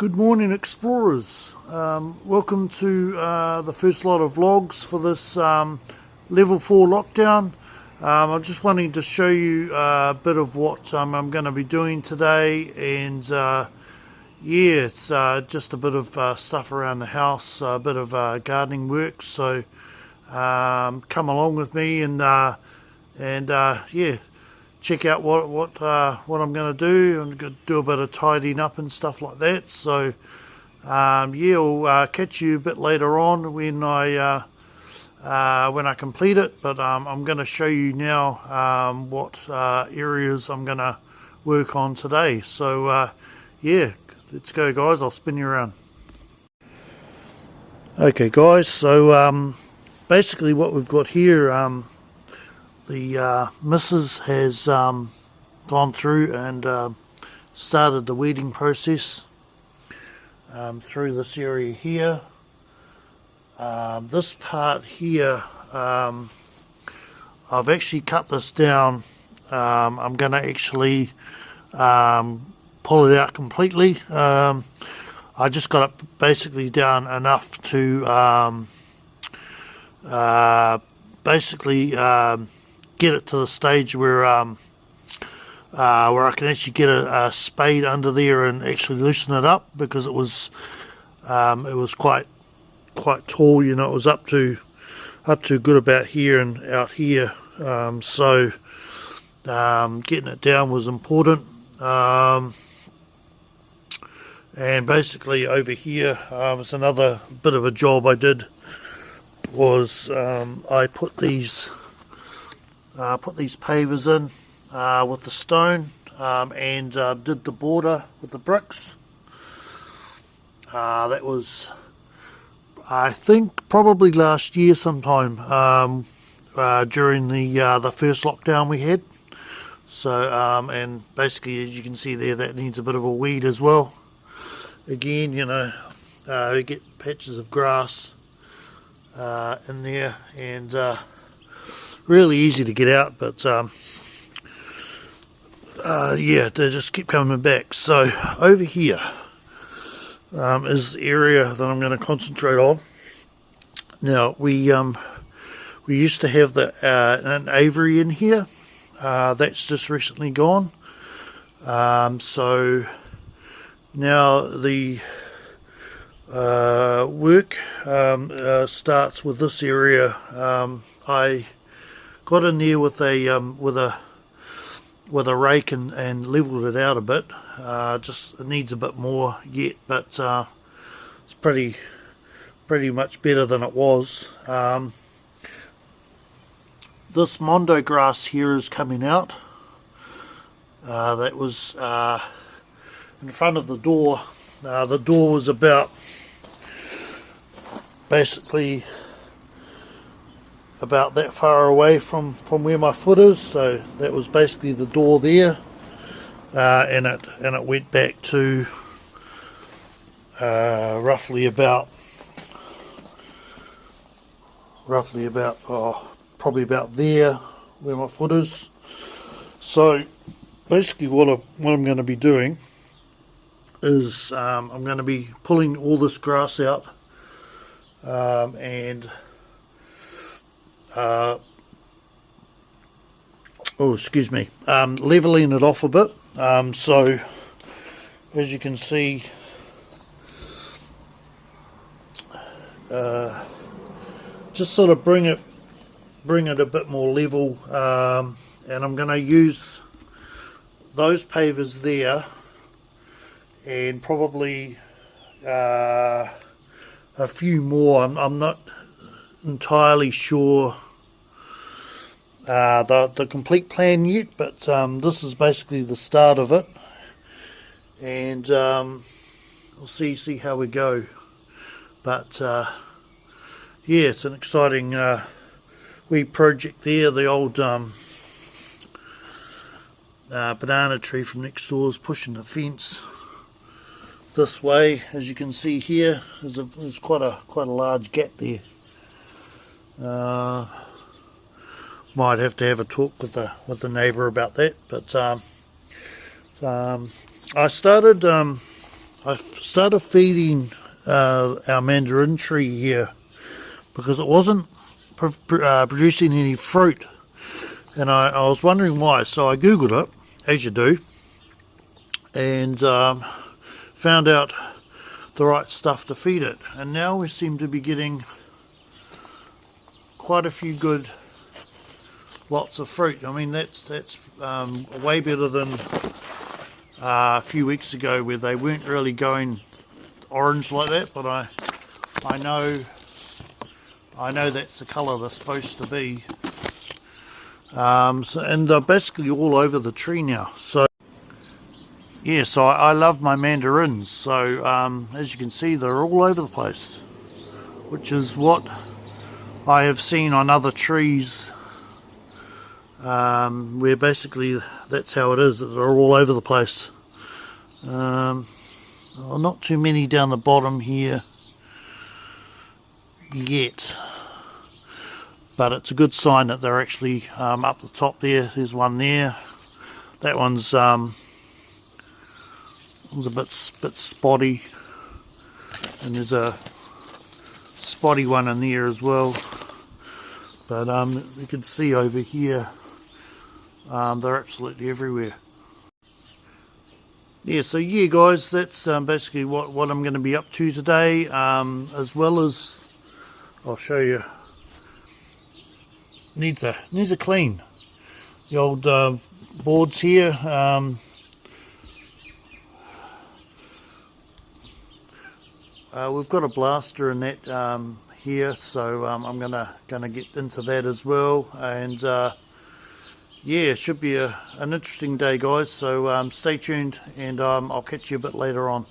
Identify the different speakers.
Speaker 1: Good morning, explorers. Welcome to the first lot of vlogs for this level 4 lockdown. I'm just wanting to show you a bit of what I'm going to be doing today, and yeah, it's just a bit of stuff around the house, a bit of gardening work. So come along with me and yeah, check out what I'm going to do. I'm going to do a bit of tidying up and stuff like that. So yeah, I'll catch you a bit later on when I complete it. But I'm going to show you now what areas I'm going to work on today. So yeah, let's go, guys. I'll spin you around. Okay, guys. So basically, what we've got here. The missus has gone through and started the weeding process through this area here. This part here, I've actually cut this down. I'm going to actually pull it out completely. I just got it basically down enough to basically get it to the stage where I can actually get a spade under there and actually loosen it up, because it was quite tall. You know, it was up to good about here and out here. So getting it down was important. And basically over here was another bit of a job I did. Was I put these pavers in with the stone, and did the border with the bricks. That was, I think, probably last year sometime, during the first lockdown we had. So and basically, as you can see there, that needs a bit of a weed as well. Again, you know, you get patches of grass in there, and really easy to get out, but yeah, they just keep coming back. So over here is the area that I'm going to concentrate on. Now we used to have an aviary in here. That's just recently gone. So now the work starts with this area. I got in there with a rake and leveled it out a bit. Just it needs a bit more yet, but it's pretty much better than it was. This mondo grass here is coming out. That was in front of the door. The door was about basically about that far away from where my foot is, so that was basically the door there, and it went back to roughly about probably about there where my foot is. So basically what I'm going to be doing is I'm going to be pulling all this grass out, and leveling it off a bit. So as you can see, just sort of bring it a bit more level, and I'm going to use those pavers there, and probably a few more. I'm not entirely sure the complete plan yet, but this is basically the start of it, and we'll see how we go. But yeah, it's an exciting wee project there. The old banana tree from next door is pushing the fence this way. As you can see here, there's quite a large gap there. Might have to have a talk with the neighbour about that. But I started I started feeding our mandarin tree here because it wasn't producing any fruit, and I was wondering why. So I googled it, as you do, and found out the right stuff to feed it, and now we seem to be getting quite a few good lots of fruit. I mean, that's way better than a few weeks ago where they weren't really going orange like that, but I know that's the colour they're supposed to be. And they're basically all over the tree now. So yeah, so I love my mandarins. So as you can see, they're all over the place, which is what I have seen on other trees, where basically that's how it is. They're all over the place. Well, not too many down the bottom here yet, but it's a good sign that they're actually up the top there. There's one there. That one's a bit spotty, and there's a spotty one in there as well. But you can see over here, they're absolutely everywhere. Yeah, so yeah guys, that's basically what I'm going to be up to today, as well as I'll show you. Needs a clean. The old boards here, we've got a blaster in that here, so I'm gonna get into that as well, and yeah, it should be an interesting day, guys. So stay tuned, and I'll catch you a bit later on.